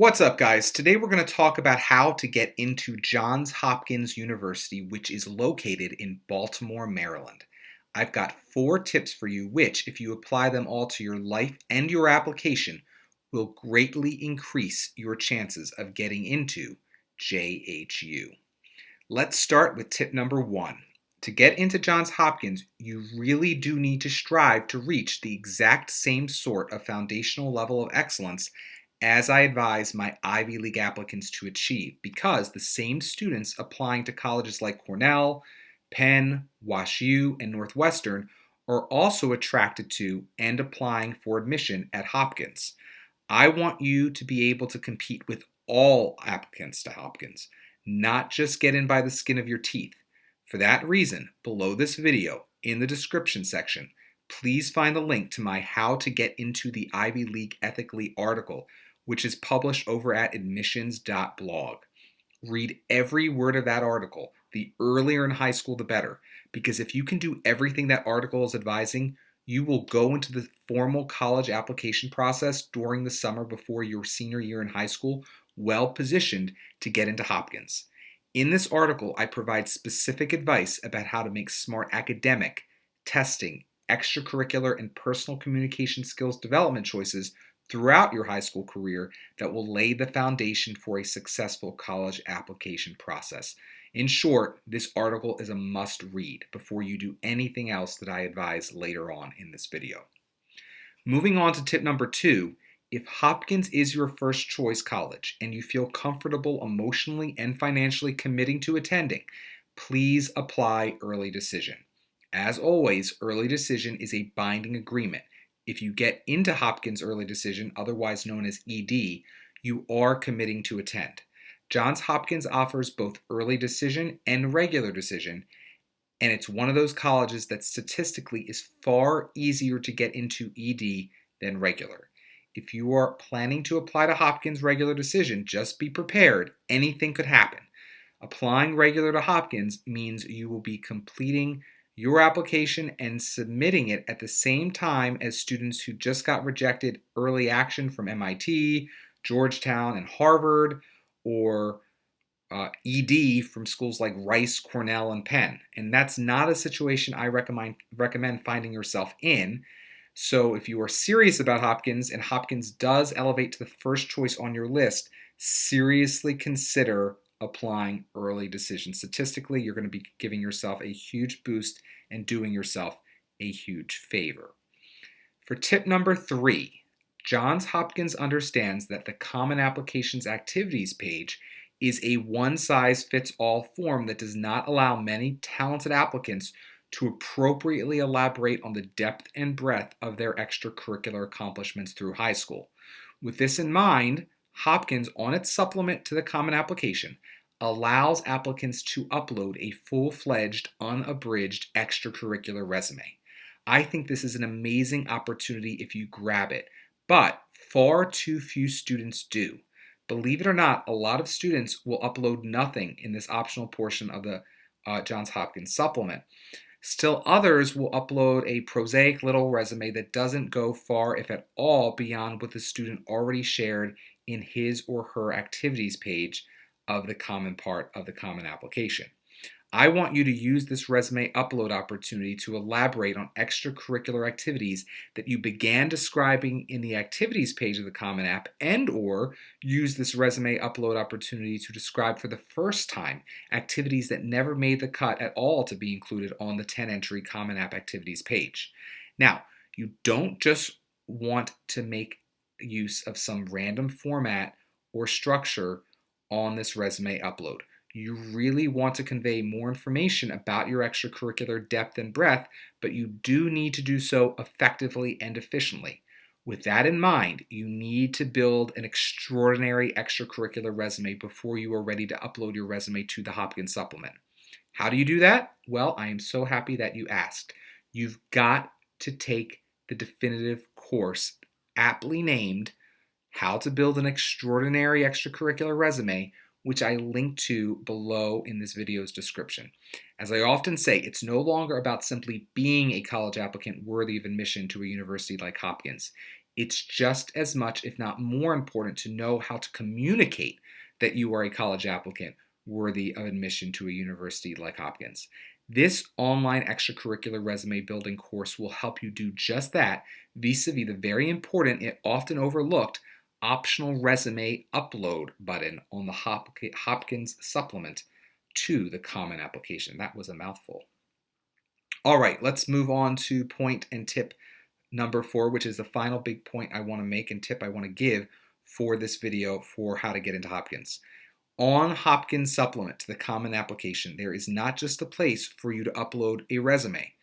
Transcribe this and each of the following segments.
What's up, guys? Today we're going to talk about how to get into Johns Hopkins University, which is located in Baltimore, Maryland. I've got 4 tips for you, which, if you apply them all to your life and your application, will greatly increase your chances of getting into JHU. Let's start with tip number 1. To get into Johns Hopkins, you really do need to strive to reach the exact same sort of foundational level of excellence as I advise my Ivy League applicants to achieve, because the same students applying to colleges like Cornell, Penn, WashU, and Northwestern are also attracted to and applying for admission at Hopkins. I want you to be able to compete with all applicants to Hopkins, not just get in by the skin of your teeth. For that reason, below this video, in the description section, please find the link to my How to Get Into the Ivy League Ethically article, which is published over at admissions.blog. Read every word of that article. The earlier in high school, the better, because if you can do everything that article is advising, you will go into the formal college application process during the summer before your senior year in high school well positioned to get into Hopkins. In this article, I provide specific advice about how to make smart academic, testing, extracurricular, and personal communication skills development choices throughout your high school career that will lay the foundation for a successful college application process. In short, this article is a must read before you do anything else that I advise later on in this video. Moving on to tip number 2, if Hopkins is your first choice college and you feel comfortable emotionally and financially committing to attending, please apply early decision. As always, early decision is a binding agreement. If you get into Hopkins early decision, otherwise known as ED, you are committing to attend. Johns Hopkins offers both early decision and regular decision, and it's one of those colleges that statistically is far easier to get into ED than regular. If you are planning to apply to Hopkins regular decision, just be prepared. Anything could happen. Applying regular to Hopkins means you will be completing your application and submitting it at the same time as students who just got rejected early action from MIT, Georgetown, and Harvard, or ED from schools like Rice, Cornell, and Penn. And that's not a situation I recommend finding yourself in. So if you are serious about Hopkins and Hopkins does elevate to the first choice on your list, seriously consider applying early decision. Statistically, you're going to be giving yourself a huge boost and doing yourself a huge favor. For tip number 3, Johns Hopkins understands that the Common Applications Activities page is a one-size-fits-all form that does not allow many talented applicants to appropriately elaborate on the depth and breadth of their extracurricular accomplishments through high school. With this in mind, Hopkins, on its supplement to the Common Application, allows applicants to upload a full-fledged, unabridged extracurricular resume. I think this is an amazing opportunity if you grab it, but far too few students do. Believe it or not, a lot of students will upload nothing in this optional portion of the Johns Hopkins supplement. Still others will upload a prosaic little resume that doesn't go far, if at all, beyond what the student already shared in his or her activities page of the common part of the Common Application. I want you to use this resume upload opportunity to elaborate on extracurricular activities that you began describing in the activities page of the Common App, and or use this resume upload opportunity to describe for the first time activities that never made the cut at all to be included on the 10-entry Common App activities page. Now, you don't just want to make use of some random format or structure on this resume upload. You really want to convey more information about your extracurricular depth and breadth, but you do need to do so effectively and efficiently. With that in mind, you need to build an extraordinary extracurricular resume before you are ready to upload your resume to the Hopkins supplement. How do you do that? Well, I am so happy that you asked. You've got to take the definitive course, aptly named How to Build an Extraordinary Extracurricular Resume, which I link to below in this video's description. As I often say, it's no longer about simply being a college applicant worthy of admission to a university like Hopkins. It's just as much, if not more important, to know how to communicate that you are a college applicant worthy of admission to a university like Hopkins. This online extracurricular resume building course will help you do just that vis-a-vis the very important, yet often overlooked, optional resume upload button on the Hopkins supplement to the Common Application. That was a mouthful. All right, let's move on to point and tip number 4, which is the final big point I want to make and tip I want to give for this video for how to get into Hopkins. On Hopkins Supplement to the Common Application, there is not just a place for you to upload a resume.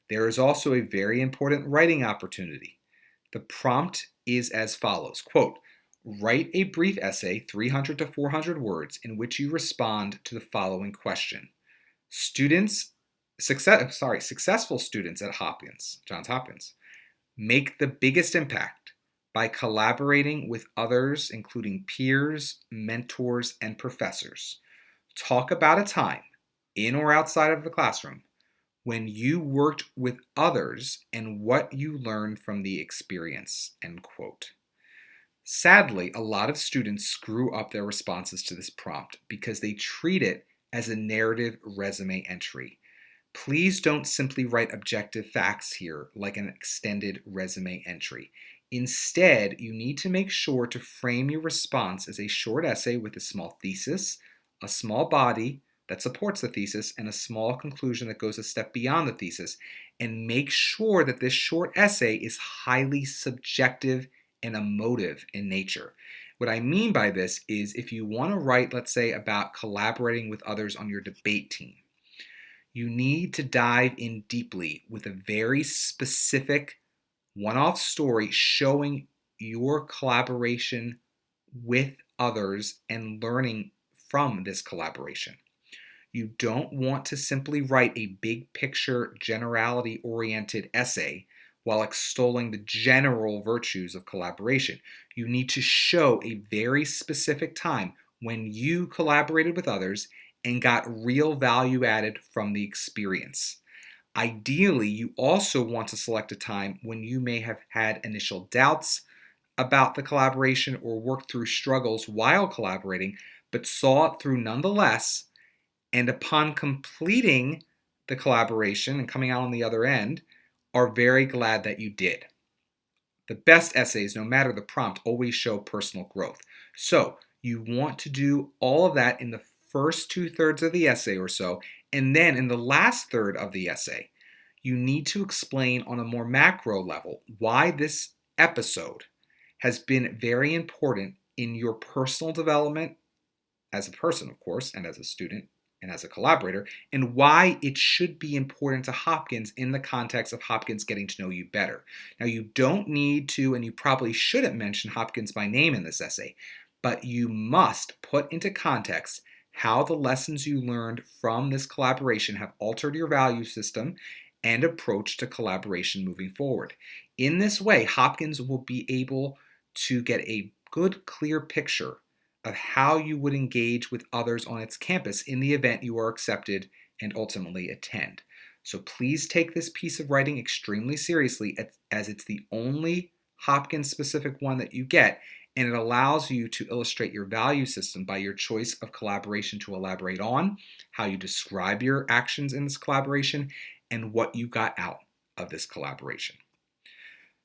There is also a very important writing opportunity. The prompt is as follows, quote, write a brief essay, 300 to 400 words, in which you respond to the following question. Successful students at Johns Hopkins, make the biggest impact by collaborating with others, including peers, mentors, and professors. Talk about a time, in or outside of the classroom, when you worked with others and what you learned from the experience, end quote. Sadly, a lot of students screw up their responses to this prompt because they treat it as a narrative resume entry. Please don't simply write objective facts here like an extended resume entry. Instead, you need to make sure to frame your response as a short essay with a small thesis, a small body that supports the thesis, and a small conclusion that goes a step beyond the thesis. And make sure that this short essay is highly subjective and emotive in nature. What I mean by this is if you want to write, let's say, about collaborating with others on your debate team, you need to dive in deeply with a very specific one-off story showing your collaboration with others and learning from this collaboration. You don't want to simply write a big picture, generality-oriented essay while extolling the general virtues of collaboration. You need to show a very specific time when you collaborated with others and got real value added from the experience. Ideally, you also want to select a time when you may have had initial doubts about the collaboration or worked through struggles while collaborating, but saw it through nonetheless, and upon completing the collaboration and coming out on the other end, are very glad that you did. The best essays, no matter the prompt, always show personal growth. So you want to do all of that in the first 2/3 of the essay or so, and then in the last third of the essay, you need to explain on a more macro level why this episode has been very important in your personal development as a person, of course, and as a student and as a collaborator, and why it should be important to Hopkins in the context of Hopkins getting to know you better. Now, you don't need to, and you probably shouldn't mention Hopkins by name in this essay, but you must put into context how the lessons you learned from this collaboration have altered your value system and approach to collaboration moving forward. In this way, Hopkins will be able to get a good, clear picture of how you would engage with others on its campus in the event you are accepted and ultimately attend. So please take this piece of writing extremely seriously, as it's the only Hopkins-specific one that you get, and it allows you to illustrate your value system by your choice of collaboration to elaborate on, how you describe your actions in this collaboration, and what you got out of this collaboration.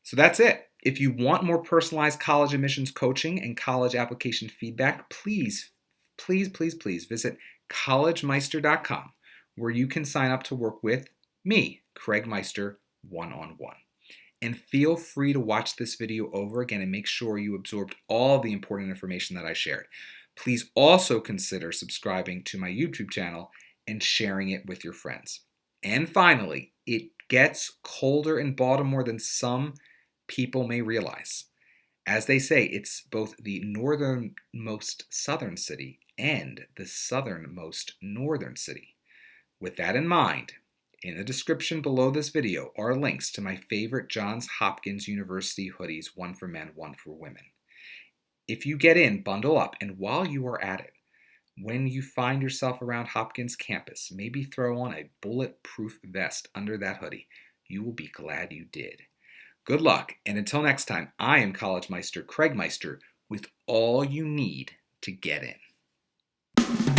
So that's it. If you want more personalized college admissions coaching and college application feedback, please visit CollegeMeister.com, where you can sign up to work with me, Craig Meister, one-on-one. And feel free to watch this video over again and make sure you absorbed all the important information that I shared. Please also consider subscribing to my YouTube channel and sharing it with your friends. And finally, it gets colder in Baltimore than some people may realize. As they say, it's both the northernmost southern city and the southernmost northern city. With that in mind, in the description below this video are links to my favorite Johns Hopkins University hoodies, one for men, one for women. If you get in, bundle up, and while you are at it, when you find yourself around Hopkins campus, maybe throw on a bulletproof vest under that hoodie. You will be glad you did. Good luck, and until next time, I am CollegeMeister Craig Meister with all you need to get in.